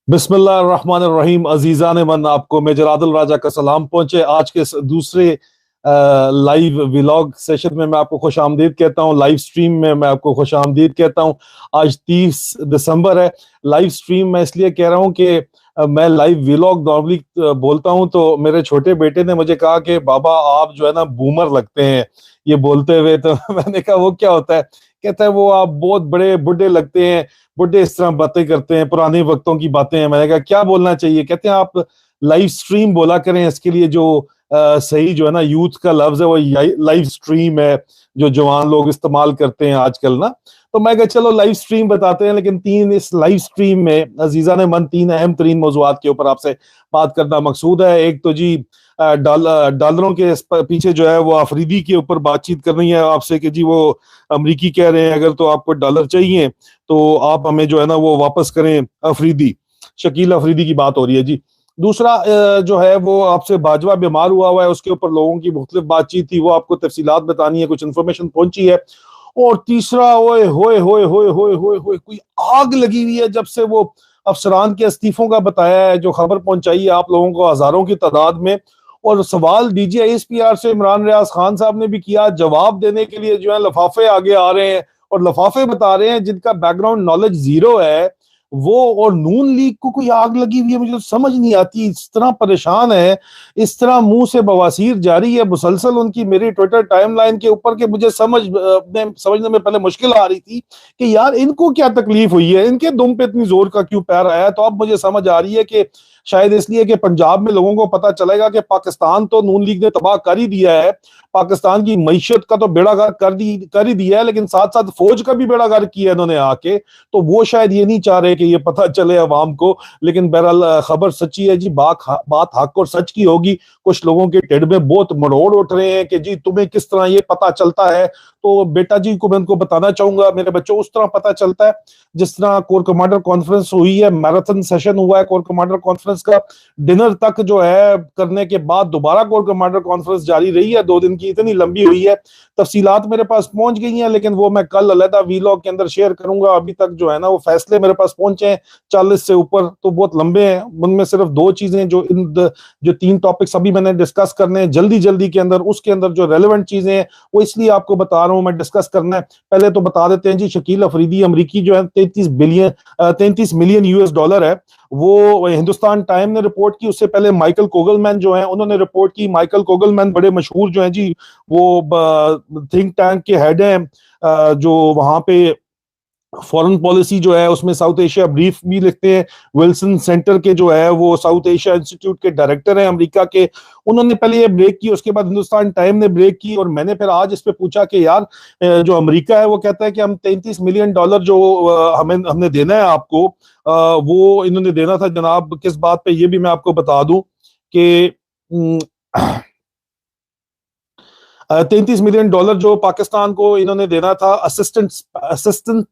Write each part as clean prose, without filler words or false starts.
बिस्मिल्लाहिर्रहमानिर्रहीम। अजीज़ान मन, आपको मेजर आदिल राजा का सलाम पहुंचे। आज के दूसरे लाइव व्लॉग सेशन में मैं आपको खुश आमदीद कहता हूँ। लाइव स्ट्रीम में मैं आपको खुश आमदीद कहता हूँ। आज 30 दिसंबर है। लाइव स्ट्रीम मैं इसलिए कह रहा हूँ कि मैं लाइव व्लॉग नॉर्मली बोलता हूँ तो मेरे छोटे बेटे ने मुझे कहा कि बाबा आप जो है ना बूमर लगते हैं ये बोलते हुए। तो मैंने कहा वो क्या होता है? कहता है वो आप बहुत बड़े बुढ़े लगते हैं, बुढ़े इस तरह बातें करते हैं, पुराने वक्तों की बातें हैं। मैंने कहा क्या बोलना चाहिए? कहते हैं आप लाइव स्ट्रीम बोला करें। इसके लिए जो सही जो है ना यूथ का लफ्ज है वो लाइव स्ट्रीम है, जो जवान लोग इस्तेमाल करते हैं आजकल ना। तो मैं कहा चलो लाइव स्ट्रीम बताते हैं। लेकिन इस लाइव स्ट्रीम में अजीजा ने मन तीन अहम तरीन मौजूआत के ऊपर आपसे बात करना मकसूद है। एक तो जी डॉलरों के पीछे जो है वो अफरीदी के ऊपर बातचीत करनी है आपसे कि जी वो अमरीकी कह रहे हैं अगर तो आपको डॉलर चाहिए तो आप हमें जो है ना वो वापस करें अफरीदी। शकील अफरीदी की बात हो रही है जी। दूसरा जो है वो आपसे बाजवा बीमार हुआ है, उसके ऊपर लोगों की मुख्तलिफ बातचीत थी, वो आपको तफसीलात बतानी है, कुछ इन्फॉर्मेशन पहुंची है। और तीसरा ओए होए होए होए होए होए होए कोई आग लगी हुई है जब से वो अफसरान के इस्तीफों का बताया है, जो खबर पहुंचाई है आप लोगों को हजारों की तादाद में। और सवाल DGISPR से इमरान रियाज खान साहब ने भी किया, जवाब देने के लिए जो है लफाफे आगे आ रहे हैं और लफाफे बता रहे हैं जिनका बैकग्राउंड नॉलेज जीरो है वो। और नून लीग को कोई आग लगी हुई है, मुझे तो समझ नहीं आती। इस तरह परेशान है, इस तरह मुंह से बवासीर जारी है मुसलसल उनकी मेरी ट्विटर टाइमलाइन के ऊपर के मुझे समझने में पहले मुश्किल आ रही थी कि यार इनको क्या तकलीफ हुई है, इनके दुम पे इतनी जोर का क्यों पैर आया। तो अब मुझे समझ आ रही है कि शायद इसलिए कि पंजाब में लोगों को पता चलेगा कि पाकिस्तान तो नून लीग ने तबाह कर ही दिया है, पाकिस्तान की मईशत का तो बेड़ा गर्क कर ही दिया है, लेकिन साथ साथ फौज का भी बेड़ा गर्क किया इन्होंने आके। तो वो शायद ये नहीं चाह रहे कि ये पता चले अवाम को। लेकिन बहरहाल खबर सच्ची है जी, बात हक और सच की होगी। कुछ लोगों के टेढ़ में बहुत मरोड़ उठ रहे हैं कि जी तुम्हें किस तरह ये पता चलता है। तो बेटा जी को मैं उनको बताना चाहूंगा, मेरे बच्चों उस तरह पता चलता है जिस तरह कोर कमांडर कॉन्फ्रेंस हुई है, मैराथन सेशन हुआ है कोर कमांडर कॉन्फ्रेंस का। डिनर तक जो है करने के बाद दोबारा कोर कमांडर कॉन्फ्रेंस जारी रही है, 2 दिन की, इतनी लंबी हुई है। तफसीलात मेरे पास पहुंच गई हैं, लेकिन वो मैं कल अलहदा वीलॉग के अंदर शेयर करूंगा। अभी तक जो है ना वो फैसले मेरे पास पहुंचे हैं 40 से ऊपर, तो बहुत लंबे हैं। उनमें सिर्फ 2 चीजें जो 3 टॉपिक्स अभी मैंने डिस्कस करने हैं जल्दी जल्दी के अंदर, उसके अंदर जो रेलेवेंट चीजें हैं वो इसलिए आपको बता रहा हूं मैं, डिस्कस करना है। पहले तो बता देते हैं जी, शकील अफरीदी अमरीकी जो है 33 मिलियन US डॉलर है। वो हिंदुस्तान टाइम ने रिपोर्ट की, उससे पहले माइकल कोगलमैन जो है उन्होंने रिपोर्ट की। माइकल कोगलमैन बड़े मशहूर जो है जी, वो थिंक टैंक के हेड हैं, जो वहां पे फॉरेन पॉलिसी जो है उसमें साउथ एशिया ब्रीफ भी लिखते हैं। विल्सन सेंटर के जो है वो साउथ एशिया इंस्टीट्यूट के डायरेक्टर हैं अमेरिका के। उन्होंने पहले ये ब्रेक की, उसके बाद हिंदुस्तान टाइम ने ब्रेक की। और मैंने फिर आज इस पे पूछा कि यार जो अमेरिका है वो कहता है कि हम 33 मिलियन डॉलर जो हमने देना है आपको, वो इन्होंने देना था जनाब किस बात पे, ये भी मैं आपको बता दूं कि 33 मिलियन डॉलर जो पाकिस्तान को इन्होंने देना था असिस्टेंट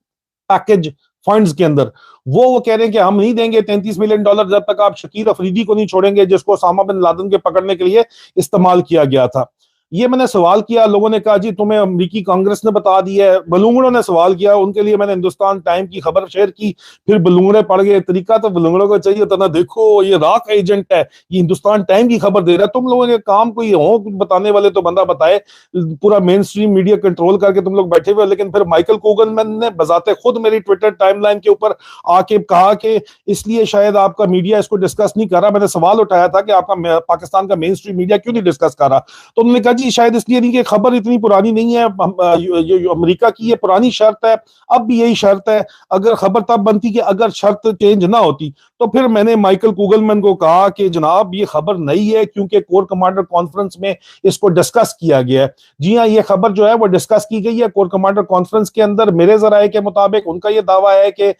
पैकेज फंड्स के अंदर, वो कह रहे हैं कि हम नहीं देंगे 33 मिलियन डॉलर जब तक आप शकील अफरीदी को नहीं छोड़ेंगे, जिसको ओसामा बिन लादेन के पकड़ने के लिए इस्तेमाल किया गया था। ये मैंने सवाल किया, लोगों ने कहा जी तुम्हें अमेरिकी कांग्रेस ने बता दिया है। बलूंगड़ों ने सवाल किया, उनके लिए मैंने हिंदुस्तान टाइम की खबर शेयर की, फिर बलूंगड़े पड़ गए। तरीका तो बलूंगड़ों को चाहिए था ना, देखो ये राख एजेंट है, ये हिंदुस्तान टाइम की खबर दे रहा है, तुम लोगों के काम कोई हो कुछ बताने वाले तो बंदा बताए। पूरा मेन स्ट्रीम मीडिया कंट्रोल करके तुम लोग बैठे हुए। लेकिन फिर माइकल कोगलमैन ने बजाते खुद मेरी ट्विटर टाइमलाइन के ऊपर आके कहा कि इसलिए शायद आपका मीडिया इसको डिस्कस नहीं कर रहा। मैंने सवाल उठाया था कि आपका पाकिस्तान का मेन स्ट्रीम मीडिया क्यों नहीं डिस्कस कर रहा, तो उन्होंने कहा जी शायद इसलिए नहीं कि खबर इतनी पुरानी नहीं है, जो अमेरिका की ये पुरानी शर्त है, अब भी यही शर्त है। अगर खबर तब बनती कि अगर शर्त चेंज ना होती। तो फिर मैंने माइकल कोगलमैन को कहा कि जनाब ये खबर नई है क्योंकि कोर कमांडर कॉन्फ्रेंस में इसको डिस्कस किया गया है। जी हाँ, ये खबर जो है वो डिस्कस की गई है कोर कमांडर कॉन्फ्रेंस के अंदर। मेरे जराये के मुताबिक उनका ये दावा है कि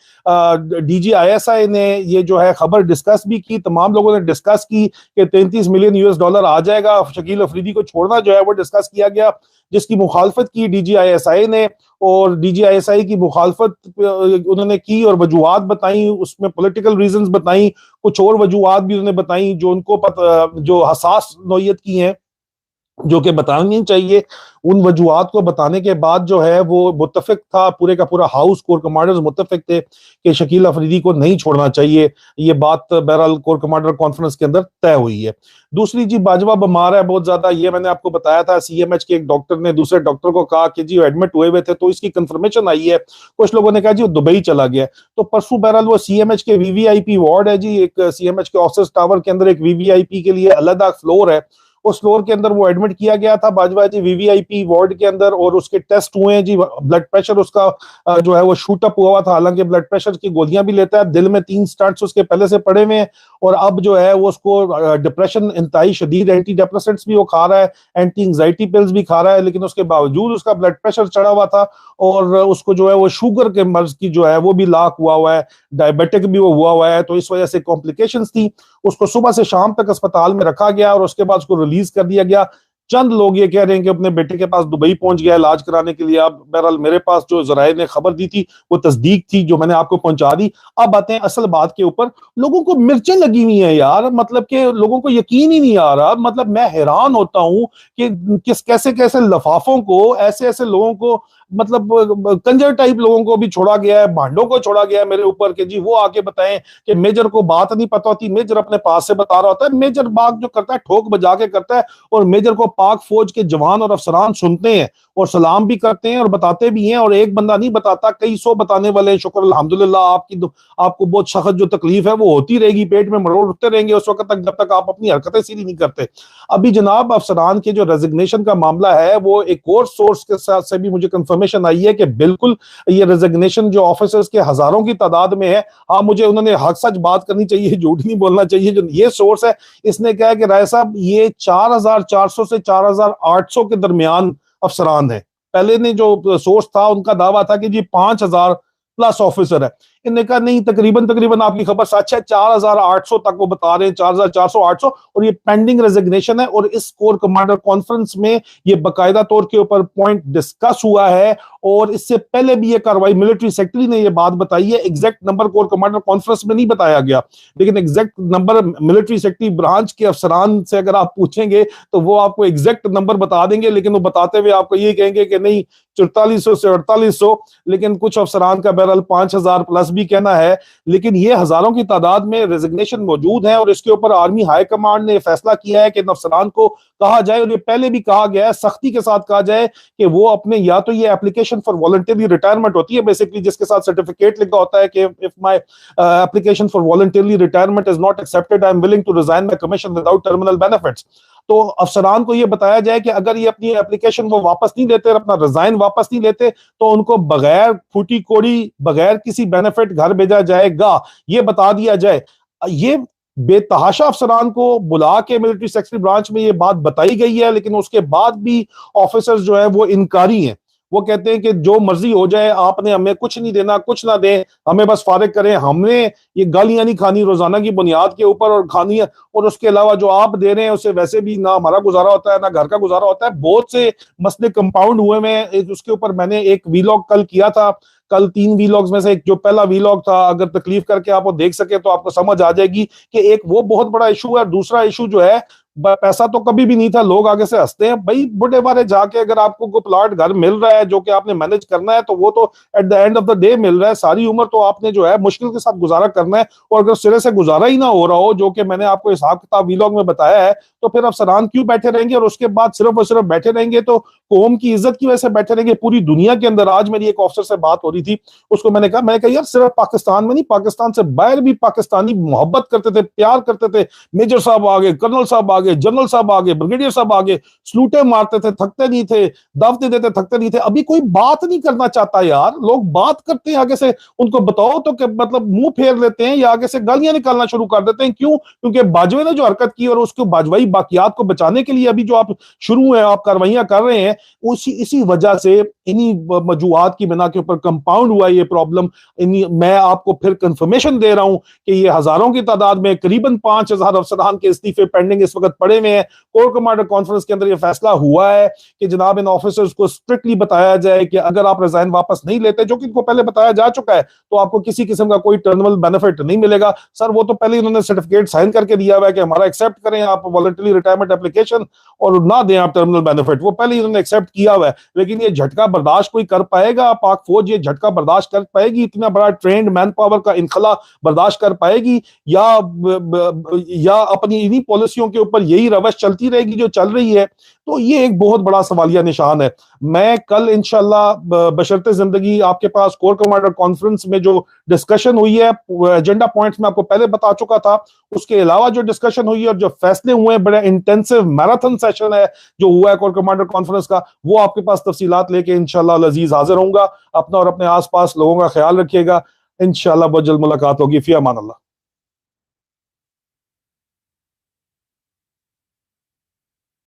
DGISI ने ये जो है खबर डिस्कस भी की, तमाम लोगों ने डिस्कस की कि 33 मिलियन US डॉलर आ जाएगा। शकील अफरीदी को छोड़ना जो है वो डिस्कस किया गया, जिसकी मुखालफत की DGISI ने। और DGISI की मुखालफत उन्होंने की और वजूहात बताई, उसमें पॉलिटिकल रीजंस बताई, कुछ और वजूहात भी उन्होंने बताई जो उनको जो हसास नौयत की हैं। جو کہ بتانی چاہیے. ان وجوہات کو بتانے کے بعد جو ہے وہ متفق تھا، پورے کا پورا ہاؤس کور کمانڈرز متفق تھے کہ شکیل افریدی کو نہیں چھوڑنا چاہیے. یہ بات بہرحال کور کمانڈر کانفرنس کے اندر طے ہوئی ہے. دوسری جی، باجوہ بیمار ہے بہت زیادہ، یہ میں نے آپ کو بتایا تھا. سی ایم ایچ کے ایک ڈاکٹر نے دوسرے ڈاکٹر کو کہا کہ جی وہ ایڈمٹ ہوئے تھے، تو اس کی کنفرمیشن آئی ہے. کچھ لوگوں نے کہا جی وہ دبئی چلا گیا. تو پرسوں بہرحال وہ سی ایم ایچ کے وی وی آئی پی وارڈ ہے جی، ایک سی ایم ایچ کے آفیسرز ٹاور کے اندر ایک وی وی آئی پی کے لیے علیحدہ فلور ہے. اس فلور کے اندر وہ ایڈمٹ کیا گیا تھا باجوہ جی وی وی آئی پی وارڈ کے اندر، اور اس کے ٹیسٹ ہوئے ہیں جی. بلڈ پریشر اس کا جو ہے وہ شوٹ اپ ہوا تھا، حالانکہ بلڈ پریشر کی گولیاں بھی لیتا ہے. دل میں 3 سٹنٹس اس کے پہلے سے پڑے ہوئے ہیں، اور اب جو ہے وہ اس کو ڈپریشن انتہائی شدید، اینٹی ڈپریسنٹس بھی وہ کھا رہا ہے، اینٹی انگزائٹی پلز بھی کھا رہا ہے، لیکن اس کے باوجود اس کا بلڈ پریشر چڑھا ہوا تھا. اور اس کو جو ہے وہ شوگر کے مرض کی جو ہے وہ بھی لاک ہوا ہے، ڈائبیٹک بھی وہ ہوا ہے. تو اس وجہ سے کمپلیکیشنز تھی. اس کو صبح سے شام تک اسپتال میں رکھا گیا، اور اس کے بعد اس کو ریلیز کر دیا گیا. چند لوگ یہ کہہ رہے ہیں کہ اپنے بیٹے کے پاس دبئی پہنچ گیا علاج کرانے کے لیے. اب بہرحال میرے پاس جو ذرائع نے خبر دی تھی وہ تصدیق تھی، جو میں نے آپ کو پہنچا دی. اب آتے ہیں اصل بات کے اوپر. لوگوں کو مرچیں لگی ہوئی ہیں یار، مطلب کہ لوگوں کو یقین ہی نہیں آ رہا. مطلب میں حیران ہوتا ہوں کہ کیسے کیسے لفافوں کو، ایسے ایسے لوگوں کو، مطلب کنجر ٹائپ لوگوں کو بھی چھوڑا گیا ہے، بھانڈوں کو چھوڑا گیا ہے میرے اوپر کہ جی وہ آ کے بتائیں کہ میجر کو بات نہیں پتہ ہوتی، میجر اپنے پاس سے بتا رہا ہوتا ہے. میجر بات جو کرتا ہے ٹھوک بجا کے کرتا ہے، اور میجر کو پاک فوج کے جوان اور افسران سنتے ہیں اور سلام بھی کرتے ہیں اور بتاتے بھی ہیں. اور ایک بندہ نہیں بتاتا، کئی سو بتانے والے ہیں. شکر الحمدللہ. آپ کو بہت سخت جو تکلیف ہے وہ ہوتی رہے گی، پیٹ میں مروڑ اٹھتے رہیں گے اس وقت تک جب تک آپ اپنی حرکتیں سیدھی نہیں کرتے. ابھی جناب افسران کے جو ریزگنیشن کا معاملہ ہے، وہ ایک اور سورس کے ساتھ سے بھی مجھے کنفرمیشن آئی ہے کہ بالکل یہ ریزگنیشن جو آفیسرز کے ہزاروں کی تعداد میں ہے. ہاں مجھے انہوں نے حق سچ بات کرنی چاہیے، جھوٹ نہیں بولنا چاہیے. جو یہ سورس ہے اس نے کہا کہ رائے صاحب یہ 4400 سے 4800 کے درمیان افسران ہیں. پہلے نے جو سورس تھا ان کا دعویٰ تھا کہ جی 5000 پلس آفیسر ہے. انہوں نے کہا نہیں، تقریباً آپ کی خبر سچ ہے، 4800 تک وہ بتا رہے ہیں، 4400 800. اور یہ پینڈنگ ریزگنیشن ہے. اور اس کور کمانڈر کانفرنس میں یہ باقاعدہ طور کے اوپر پوائنٹ ڈسکس ہوا ہے. اور اس سے پہلے بھی یہ کاروائی ملٹری سیکرٹری نے یہ بات بتائی ہے. Exact number corps commander conference میں نہیں بتایا گیا، لیکن exact number military secretary branch کے افسران سے اگر آپ پوچھیں گے تو وہ آپ کو ایگزیکٹ نمبر بتا دیں گے. لیکن وہ بتاتے ہوئے آپ کو یہ کہیں گے کہ نہیں 4400 سے 4800، لیکن کچھ افسران کا بہرحال 5000 پلس بھی کہنا ہے. لیکن یہ ہزاروں کی تعداد میں ریزگنیشن موجود ہیں، اور اس کے اوپر آرمی ہائی کمانڈ نے فیصلہ کیا ہے کہ ان افسران کو کہا جائے، اور یہ پہلے بھی کہا گیا ہے، سختی کے ساتھ کہا جائے کہ وہ اپنے، یا تو یہ اپلیکیشن فار والنٹری ریٹائرمنٹ ہوتی ہے بیسیکلی، جس کے ساتھ سرٹیفکیٹ لکھا ہوتا ہے کہ if my application for voluntary retirement is not accepted, I am willing to resign my commission without terminal benefits. تو افسران کو یہ بتایا جائے کہ اگر یہ اپنی اپلیکیشن وہ واپس نہیں لیتے، اپنا ریزائن واپس نہیں لیتے، تو ان کو بغیر پھوٹی کوڑی، بغیر کسی بینیفٹ گھر بھیجا جائے گا. یہ بتا دیا جائے. یہ بے تحاشا افسران کو بلا کے ملٹری سیکرٹری برانچ میں یہ بات بتائی گئی ہے، لیکن اس کے بعد بھی آفیسرز جو ہے وہ انکاری ہیں. وہ کہتے ہیں کہ جو مرضی ہو جائے، آپ نے ہمیں کچھ نہیں دینا، کچھ نہ دیں، ہمیں بس فارغ کریں. ہم نے یہ گالیاں نہیں کھانی روزانہ کی بنیاد کے اوپر، اور کھانی ہے. اور اس کے علاوہ جو آپ دے رہے ہیں اسے ویسے بھی نہ ہمارا گزارا ہوتا ہے نہ گھر کا گزارا ہوتا ہے. بہت سے مسئلے کمپاؤنڈ ہوئے میں. اس کے اوپر میں نے ایک ویلاگ کل کیا تھا. کل 3 ویلاگز میں سے ایک جو پہلا ویلاگ تھا، اگر تکلیف کر کے آپ وہ دیکھ سکے تو آپ کو سمجھ آ جائے گی کہ ایک وہ بہت بڑا ایشو ہے. دوسرا ایشو جو ہے، پیسہ تو کبھی بھی نہیں تھا، لوگ آگے سے ہنستے ہیں. بھائی بڑے بارے جا کے اگر آپ کو کوئی پلاٹ گھر مل رہا ہے جو کہ آپ نے مینج کرنا ہے، تو وہ تو at the end of the day مل رہا ہے. ساری عمر تو آپ نے جو ہے مشکل کے ساتھ گزارا کرنا ہے. اور اگر سرے سے گزارا ہی نہ ہو رہا ہو، جو کہ میں نے آپ کو حساب کتاب ویلاگ میں بتایا ہے، تو پھر افسران کیوں بیٹھے رہیں گے؟ اور اس کے بعد صرف اور صرف بیٹھے رہیں گے تو قوم کی عزت کی وجہ سے بیٹھے رہیں گے. پوری دنیا کے اندر آج میری ایک افسر سے بات ہو رہی تھی، اس کو میں نے کہا یار صرف پاکستان میں نہیں، پاکستان سے باہر بھی پاکستانی محبت کرتے تھے، پیار کرتے تھے. میجر صاحب آگے، کرنل صاحب آگے، جنرل صاحب آگے، بریگیڈیئر صاحب آگے، سلوٹے مارتے تھے، تھکتے نہیں تھے، دعوتیں دیتے تھکتے نہیں تھے. ابھی کوئی بات نہیں کرنا چاہتا یار. لوگ بات کرتے ہیں آگے سے، ان کو بتاؤ تو کہ مطلب منہ پھیر لیتے ہیں یا آگے سے گالیاں نکالنا شروع کر دیتے ہیں. کیوں؟ کیونکہ باجوے نے جو حرکت کی اور اس کو باجوائی باقیات کو بچانے کے لیے ابھی جو آپ شروع ہیں، آپ کاروائیاں کر رہے ہیں، اسی وجہ سے انہی وجوہات کی بنا کے اوپر کمپاؤنڈ ہوا یہ پرابلم. میں آپ کو پھر کنفرمیشن دے رہا ہوں کہ یہ ہزاروں کی تعداد میں قریباً 5000 افسران کے استعفے پینڈنگ اس وقت तक पड़े हुए हैं। कोर कमांडर कॉन्फ्रेंस के अंदर ये फैसला हुआ है कि जनाब इन ऑफिसर्स को स्ट्रिक्टली बताया जाए कि अगर आप रिजाइन वापस नहीं लेते, जो कि इनको पहले बताया जा चुका है, तो आपको किसी किस्म का कोई टर्मिनल बेनिफिट नहीं मिलेगा। सर वो तो पहले उन्होंने सर्टिफिकेट साइन करके दिया हुआ है कि हमारा एक्सेप्ट करें आप वॉलंटरी रिटायरमेंट एप्लीकेशन और ना दें आप टर्मिनल बेनिफिट, वो पहले ही उन्होंने एक्सेप्ट किया हुआ है। लेकिन ये झटका बर्दाश्त कोई कर पाएगा? पाक फौज ये झटका बर्दाश्त कर पाएगी? इतना बड़ा ट्रेंड मैन पावर का इनखला बर्दाश्त कर पाएगी? या अपनी इन्हीं पॉलिसियों के ऊपर यही रवश चलती रहेगी जो चल रही है? तो ये एक बहुत बड़ा सवालिया निशान है। मैं कल इंशाल्लाह बशर्ते जिंदगी आपके पास कोर कमांडर कॉन्फ्रेंस में जो डिस्कशन हुई है, एजेंडा पॉइंट्स में आपको पहले बता चुका था, उसके अलावा जो डिस्कशन हुई है और जो फैसले हुए हैं, बड़ा इंटेंसिव मैराथन सेशन है जो हुआ है कोर कमांडर कॉन्फ्रेंस का, वो आपके पास तफसीलात लेके इंशाल्लाह अजीज हाजिर होऊंगा। अपना और अपने आसपास लोगों का ख्याल रखिएगा। इंशाल्लाह बहुत जल्द मुलाकात होगी। फी अमान अल्लाह।